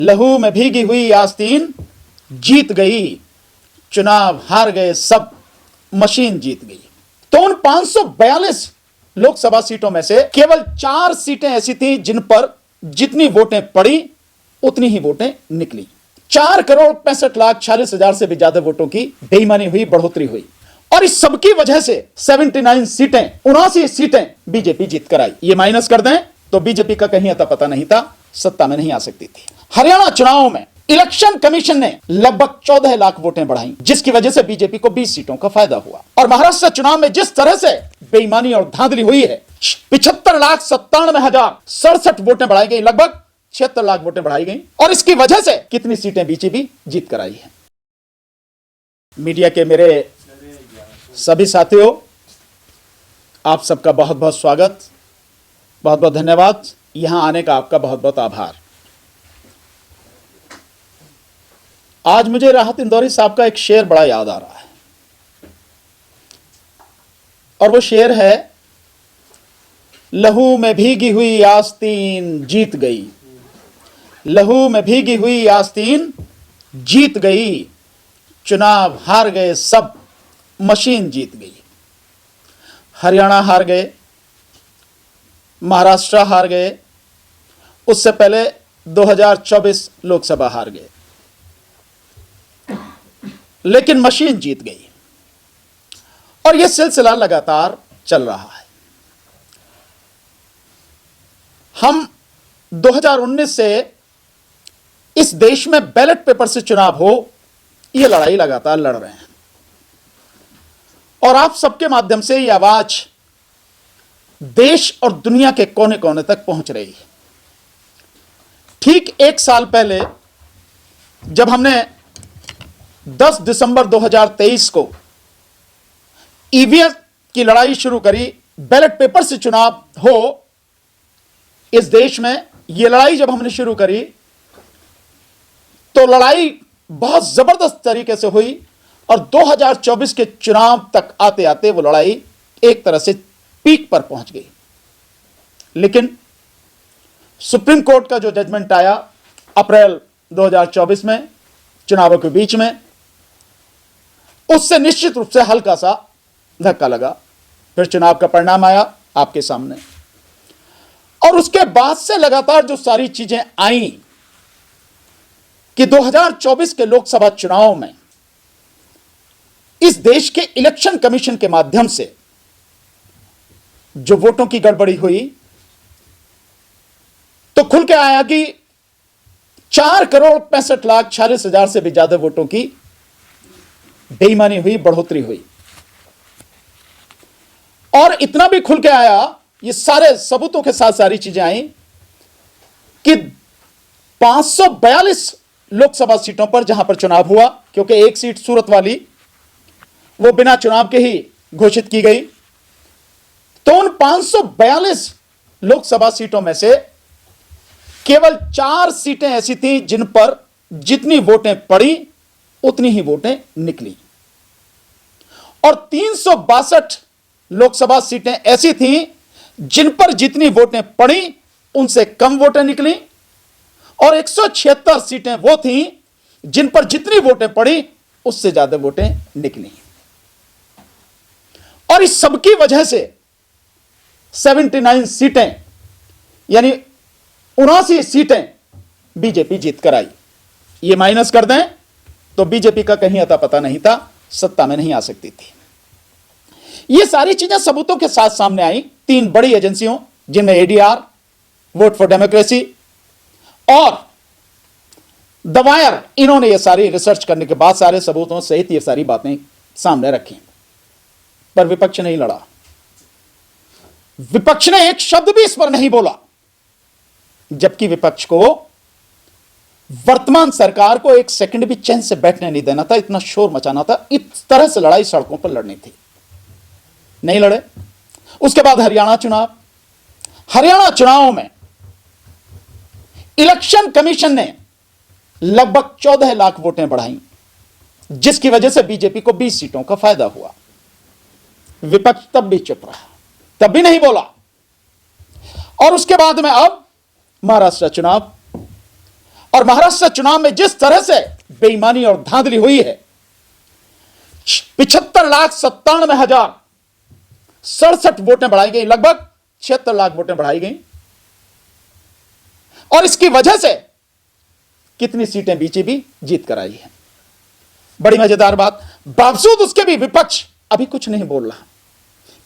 लहू में भीगी हुई आस्तीन जीत गई, चुनाव हार गए सब, मशीन जीत गई। तो उन 542 लोकसभा सीटों में से केवल 4 सीटें ऐसी थीं जिन पर जितनी वोटें पड़ी उतनी ही वोटें निकली। 4,65,46,000 से भी ज्यादा वोटों की बेईमानी हुई, बढ़ोतरी हुई। और इस सबकी वजह से 79 सीटें, 79 सीटें बीजेपी जीत कर आई। ये माइनस कर दें तो बीजेपी का कहीं अता पता नहीं था, सत्ता में नहीं आ सकती थी। हरियाणा चुनाव में इलेक्शन कमीशन ने लगभग 14 लाख वोटें बढ़ाई, जिसकी वजह से बीजेपी को 20 सीटों का फायदा हुआ। और महाराष्ट्र चुनाव में जिस तरह से बेईमानी और धांधली हुई है, 75,97,067 वोटें बढ़ाई गई, लगभग 76 लाख वोटें बढ़ाई गई। और इसकी वजह से कितनी सीटें बीजेपी जीत कर आई है। मीडिया के मेरे सभी साथियों, आप सबका बहुत बहुत स्वागत, बहुत बहुत धन्यवाद। यहां आने का आपका बहुत बहुत आभार। आज मुझे राहत इंदौरी साहब का एक शेर बड़ा याद आ रहा है, और वो शेर है, लहू में भीगी हुई आस्तीन जीत गई, लहू में भीगी हुई आस्तीन जीत गई, चुनाव हार गए सब, मशीन जीत गई। हरियाणा हार गए, महाराष्ट्र हार गए, उससे पहले 2024 लोकसभा हार गए, लेकिन मशीन जीत गई। और यह सिलसिला लगातार चल रहा है। हम 2019 से इस देश में बैलेट पेपर से चुनाव हो, यह लड़ाई लगातार लड़ रहे हैं। और आप सबके माध्यम से यह आवाज देश और दुनिया के कोने कोने तक पहुंच रही है। ठीक 1 साल पहले जब हमने 10 दिसंबर 2023 को ईवीएम की लड़ाई शुरू करी, बैलेट पेपर से चुनाव हो इस देश में, यह लड़ाई जब हमने शुरू करी तो लड़ाई बहुत जबरदस्त तरीके से हुई। और 2024 के चुनाव तक आते आते वो लड़ाई एक तरह से पीक पर पहुंच गई। लेकिन सुप्रीम कोर्ट का जो जजमेंट आया अप्रैल 2024 में, चुनावों के बीच में, उससे निश्चित रूप से हल्का सा धक्का लगा। फिर चुनाव का परिणाम आया आपके सामने, और उसके बाद से लगातार जो सारी चीजें आई कि 2024 के लोकसभा चुनाव में इस देश के इलेक्शन कमीशन के माध्यम से जो वोटों की गड़बड़ी हुई, तो खुल के आया कि 4,65,46,000 से भी ज्यादा वोटों की बेईमानी हुई, बढ़ोतरी हुई। और इतना भी खुल के आया, ये सारे सबूतों के साथ सारी चीजें आई कि 542 लोकसभा सीटों पर जहां पर चुनाव हुआ, क्योंकि एक सीट सूरत वाली वो बिना चुनाव के ही घोषित की गई, तो उन 542 लोकसभा सीटों में से केवल 4 सीटें ऐसी थीं जिन पर जितनी वोटें पड़ी उतनी ही वोटें निकली। और 362 लोकसभा सीटें ऐसी थीं जिन पर जितनी वोटें पड़ी उनसे कम वोटें निकली। और 176 सीटें वो थीं जिन पर जितनी वोटें पड़ी उससे ज्यादा वोटें निकली। और इस सबकी वजह से 79 सीटें, यानी 79 सीटें बीजेपी जीत कर आई। ये माइनस कर दें तो बीजेपी का कहीं अता पता नहीं था, सत्ता में नहीं आ सकती थी। ये सारी चीजें सबूतों के साथ सामने आई 3 बड़ी एजेंसियों, जिनमें एडीआर, वोट फॉर डेमोक्रेसी और द वायर, इन्होंने ये सारी रिसर्च करने के बाद सारे सबूतों सहित ये सारी बातें सामने रखी। पर विपक्ष नहीं लड़ा, विपक्ष ने एक शब्द भी इस पर नहीं बोला, जबकि विपक्ष को वर्तमान सरकार को एक सेकंड भी चैन से बैठने नहीं देना था, इतना शोर मचाना था, इस तरह से लड़ाई सड़कों पर लड़नी थी। नहीं लड़े। उसके बाद हरियाणा चुनाव में इलेक्शन कमीशन ने लगभग 14 लाख वोटें बढ़ाई, जिसकी वजह से बीजेपी को 20 सीटों का फायदा हुआ। विपक्ष तब भी चुप रहा, तब भी नहीं बोला। और उसके बाद में अब महाराष्ट्र चुनाव, और महाराष्ट्र चुनाव में जिस तरह से बेईमानी और धांधली हुई है, 75,97,067 वोटें बढ़ाई गई, लगभग 76 लाख वोटें बढ़ाई गई। और इसकी वजह से कितनी सीटें बीजेपी जीत कर आई है। बड़ी मजेदार बात, बावजूद उसके भी विपक्ष अभी कुछ नहीं बोल रहा।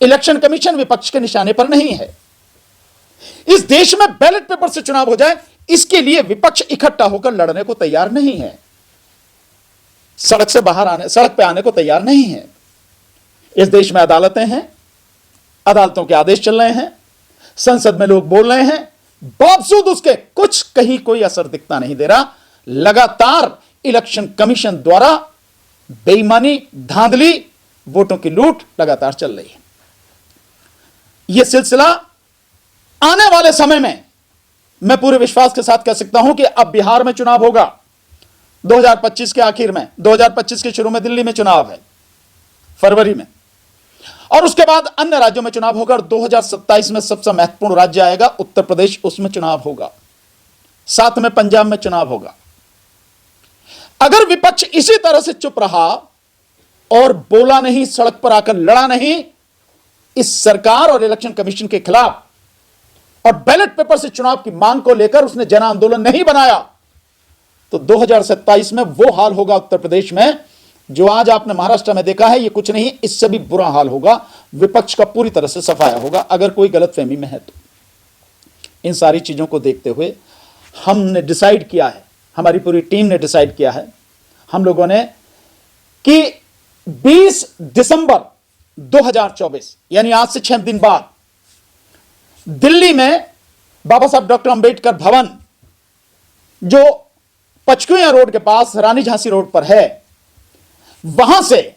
इलेक्शन कमीशन विपक्ष के निशाने पर नहीं है। इस देश में बैलेट पेपर से चुनाव हो जाए, इसके लिए विपक्ष इकट्ठा होकर लड़ने को तैयार नहीं है, सड़क पे आने को तैयार नहीं है। इस देश में अदालतें हैं, अदालतों के आदेश चल रहे हैं, संसद में लोग बोल रहे हैं, बावजूद उसके कुछ कहीं कोई असर दिखता नहीं दे रहा। लगातार इलेक्शन कमीशन द्वारा बेईमानी, धांधली, वोटों की लूट लगातार चल रही है। यह सिलसिला आने वाले समय में मैं पूरे विश्वास के साथ कह सकता हूं कि अब बिहार में चुनाव होगा 2025 के आखिर में, 2025 के शुरू में दिल्ली में चुनाव है फरवरी में, और उसके बाद अन्य राज्यों में चुनाव होगा। और 2027 में सबसे महत्वपूर्ण राज्य आएगा उत्तर प्रदेश, उसमें चुनाव होगा, साथ में पंजाब में चुनाव होगा। अगर विपक्ष इसी तरह से चुप रहा और बोला नहीं, सड़क पर आकर लड़ा नहीं इस सरकार और इलेक्शन कमीशन के खिलाफ, और बैलेट पेपर से चुनाव की मांग को लेकर उसने जन आंदोलन नहीं बनाया, तो 2027 में वो हाल होगा उत्तर प्रदेश में जो आज आपने महाराष्ट्र में देखा है। ये कुछ नहीं, इससे भी बुरा हाल होगा। विपक्ष का पूरी तरह से सफाया होगा। अगर कोई गलतफहमी में है तो इन सारी चीजों को देखते हुए हमने डिसाइड किया है, हमारी पूरी टीम ने डिसाइड किया है, हम लोगों ने, कि 20 दिसंबर 2024 यानी आज से 6 दिन बाद दिल्ली में बाबा साहब डॉक्टर अंबेडकर भवन, जो पचकुया रोड के पास रानी झांसी रोड पर है, वहां से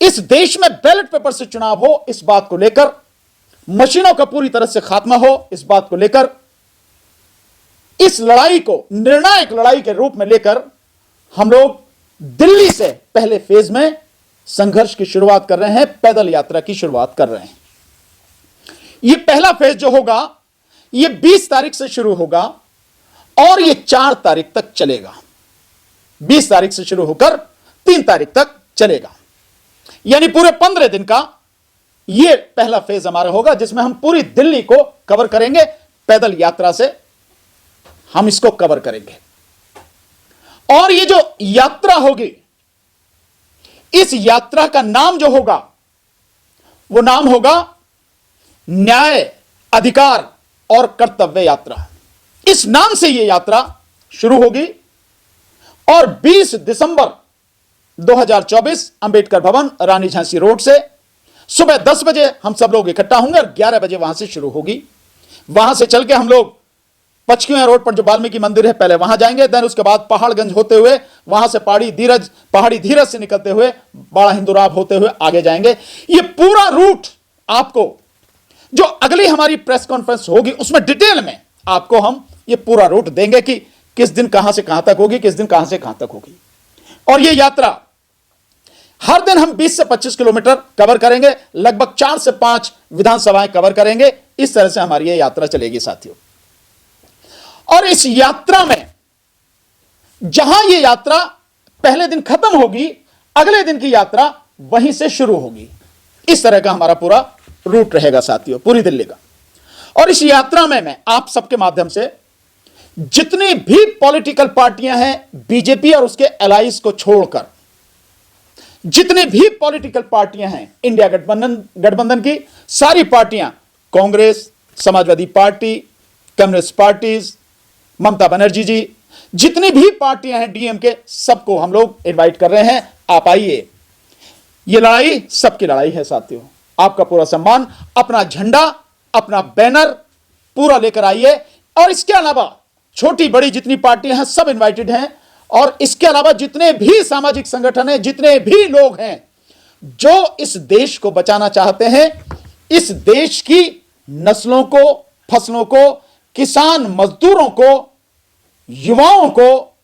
इस देश में बैलेट पेपर से चुनाव हो, इस बात को लेकर, मशीनों का पूरी तरह से खात्मा हो, इस बात को लेकर, इस लड़ाई को निर्णायक लड़ाई के रूप में लेकर हम लोग दिल्ली से पहले फेज में संघर्ष की शुरुआत कर रहे हैं, पैदल यात्रा की शुरुआत कर रहे हैं। यह पहला फेज जो होगा यह 20 तारीख से शुरू होगा और यह 4 तारीख तक चलेगा। 20 तारीख से शुरू होकर 3 तारीख तक चलेगा, यानी पूरे 15 दिन का यह पहला फेज हमारा होगा, जिसमें हम पूरी दिल्ली को कवर करेंगे। पैदल यात्रा से हम इसको कवर करेंगे। और ये जो यात्रा होगी, इस यात्रा का नाम जो होगा वो नाम होगा न्याय, अधिकार और कर्तव्य यात्रा। इस नाम से यह यात्रा शुरू होगी और 20 दिसंबर 2024 अंबेडकर भवन, रानी झांसी रोड से सुबह 10 बजे हम सब लोग इकट्ठा होंगे और 11 बजे वहां से शुरू होगी। वहां से चल के हम लोग पचकुया रोड पर जो वाल्मीकि मंदिर है पहले वहां जाएंगे, देन उसके बाद पहाड़गंज होते हुए वहां से पहाड़ी धीरज से निकलते हुए बाड़ा हिंदुराव होते हुए आगे जाएंगे। ये पूरा रूट आपको, जो अगली हमारी प्रेस कॉन्फ्रेंस होगी उसमें डिटेल में आपको हम ये पूरा रूट देंगे कि किस दिन कहां से कहां तक होगी, किस दिन कहां से कहां तक होगी। और ये यात्रा हर दिन हम 20 से 25 किलोमीटर कवर करेंगे, लगभग 4 से 5 विधानसभाएं कवर करेंगे। इस तरह से हमारी ये यात्रा चलेगी साथियों। और इस यात्रा में जहां ये यात्रा पहले दिन खत्म होगी, अगले दिन की यात्रा वहीं से शुरू होगी। इस तरह का हमारा पूरा रूट रहेगा साथियों, पूरी दिल्ली का। और इस यात्रा में मैं आप सबके माध्यम से जितनी भी पॉलिटिकल पार्टियां हैं, बीजेपी और उसके एलाइज को छोड़कर जितनी भी पॉलिटिकल पार्टियां हैं, इंडिया गठबंधन की सारी पार्टियां, Congress, Samajwadi party, communist parties, Mamata Banerjee ji, जितनी भी पार्टियां हैं डीएमके, सबको हम लोग इनवाइट कर रहे हैं। आप आइए, ये लड़ाई सबकी लड़ाई है साथियों। आपका पूरा सम्मान, अपना झंडा, अपना बैनर पूरा लेकर आइए। और इसके अलावा छोटी बड़ी जितनी पार्टियां हैं सब इनवाइटेड हैं। और इसके अलावा जितने भी सामाजिक संगठन हैं, जितने भी लोग हैं जो इस देश को बचाना चाहते हैं, इस देश की नस्लों को, फसलों को, किसान मजदूरों को, युवाओं को,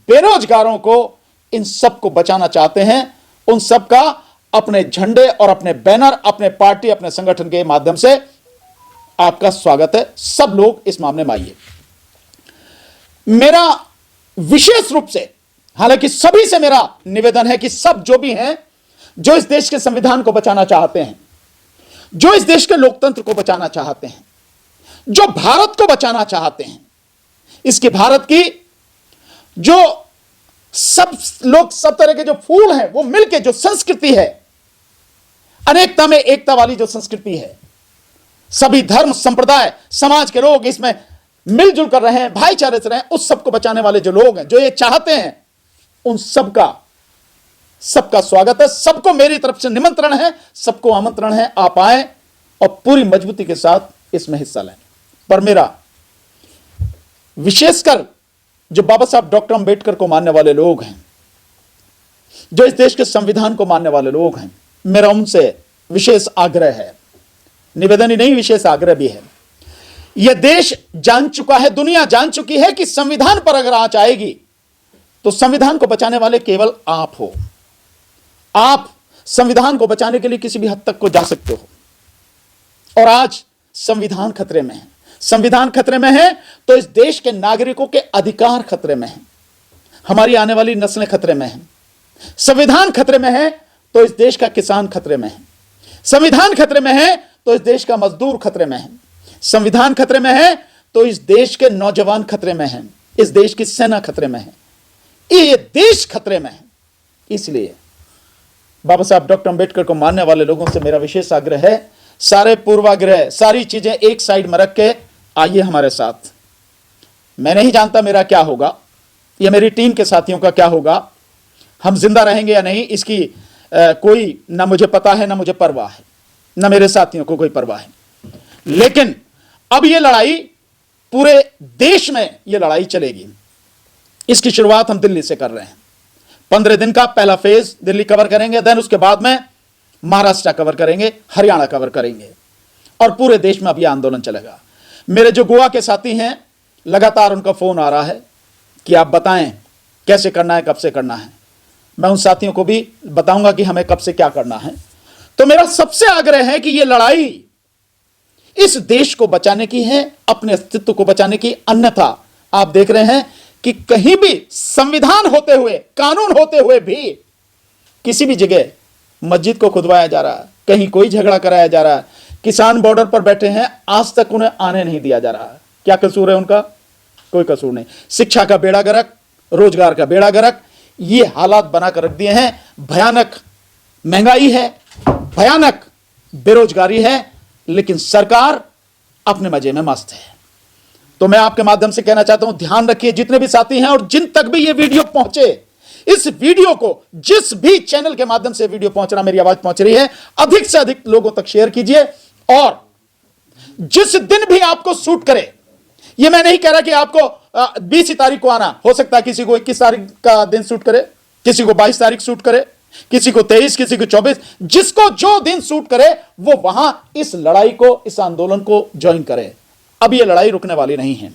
बेरोजगारों को, इन सबको बचाना चाहते हैं, उन सबका अपने झंडे और अपने बैनर, अपने पार्टी, अपने संगठन के माध्यम से आपका स्वागत है। सब लोग इस मामले में आइए। मेरा विशेष रूप से, हालांकि सभी से मेरा निवेदन है कि सब जो भी हैं, जो इस देश के संविधान को बचाना चाहते हैं, जो इस देश के लोकतंत्र को बचाना चाहते हैं, जो भारत को बचाना चाहते हैं, इसकी भारत की जो सब लोग, सब तरह के जो फूल हैं, वो मिलके जो संस्कृति है, अनेकता में एकता वाली जो संस्कृति है, सभी धर्म संप्रदाय समाज के लोग इसमें मिलजुल कर रहे हैं, भाईचारे से रहे हैं, उस सबको बचाने वाले जो लोग हैं, जो ये चाहते हैं, उन सबका स्वागत है। सबको मेरी तरफ से निमंत्रण है, सबको आमंत्रण है, आप आए और पूरी मजबूती के साथ इसमें हिस्सा लें। पर मेरा विशेषकर जो बाबा साहब डॉक्टर अंबेडकर को मानने वाले लोग हैं, जो इस देश के संविधान को मानने वाले लोग हैं, मेरा उनसे विशेष आग्रह है, निवेदन ही नहीं, विशेष आग्रह भी है। यह देश जान चुका है, दुनिया जान चुकी है कि संविधान पर अगर आंच आएगी तो संविधान को बचाने वाले केवल आप हो। आप संविधान को बचाने के लिए किसी भी हद तक को जा सकते हो। और आज संविधान खतरे में है। संविधान खतरे में है तो इस देश के नागरिकों के अधिकार खतरे में है, हमारी आने वाली नस्लें खतरे में हैं। संविधान खतरे में है तो इस देश का किसान खतरे में है। संविधान खतरे में है तो इस देश का मजदूर खतरे में है। संविधान खतरे में है तो इस देश के नौजवान खतरे में हैं, इस देश की सेना खतरे में है, ये देश खतरे में है। इसलिए बाबा साहब डॉक्टर अंबेडकर को मानने वाले लोगों से मेरा विशेष आग्रह है, सारे पूर्वाग्रह, सारी चीजें एक साइड में रख के आइए हमारे साथ। मैं नहीं जानता मेरा क्या होगा या मेरी टीम के साथियों का क्या होगा, हम जिंदा रहेंगे या नहीं, इसकी कोई ना मुझे पता है, ना मुझे परवाह है, ना मेरे साथियों को कोई परवाह है। लेकिन अब यह लड़ाई पूरे देश में यह लड़ाई चलेगी। इसकी शुरुआत हम दिल्ली से कर रहे हैं। 15 दिन का पहला फेज दिल्ली कवर करेंगे, देन उसके बाद में महाराष्ट्र कवर करेंगे, हरियाणा कवर करेंगे और पूरे देश में अब यह आंदोलन चलेगा। मेरे जो गोवा के साथी हैं, लगातार उनका फोन आ रहा है कि आप बताएं कैसे करना है, कब से करना है। मैं उन साथियों को भी बताऊंगा कि हमें कब से क्या करना है। तो मेरा सबसे आग्रह है कि यह लड़ाई इस देश को बचाने की है, अपने अस्तित्व को बचाने की। अन्यथा आप देख रहे हैं कि कहीं भी संविधान होते हुए, कानून होते हुए भी किसी भी जगह मस्जिद को खुदवाया जा रहा है, कहीं कोई झगड़ा कराया जा रहा है, किसान बॉर्डर पर बैठे हैं, आज तक उन्हें आने नहीं दिया जा रहा है। क्या कसूर है उनका? कोई कसूर नहीं। शिक्षा का बेड़ा गर्क, रोजगार का बेड़ा गर्क, ये हालात बनाकर रख दिए हैं। भयानक महंगाई है, भयानक बेरोजगारी है, लेकिन सरकार अपने मजे में मस्त है। तो मैं आपके माध्यम से कहना चाहता हूं, ध्यान रखिए जितने भी साथी हैं और जिन तक भी ये वीडियो पहुंचे, इस वीडियो को जिस भी चैनल के माध्यम से वीडियो पहुंच रहा, मेरी आवाज पहुंच रही है, अधिक से अधिक लोगों तक शेयर कीजिए। और जिस दिन भी आपको सूट करे, ये मैं नहीं कह रहा कि आपको 20 तारीख को आना, हो सकता है किसी को 21 तारीख का दिन सूट करे, किसी को 22 तारीख सूट करे, किसी को 23, किसी को 24, जिसको जो दिन सूट करे वो वहां इस लड़ाई को, इस आंदोलन को ज्वाइन करे। अब ये लड़ाई रुकने वाली नहीं है।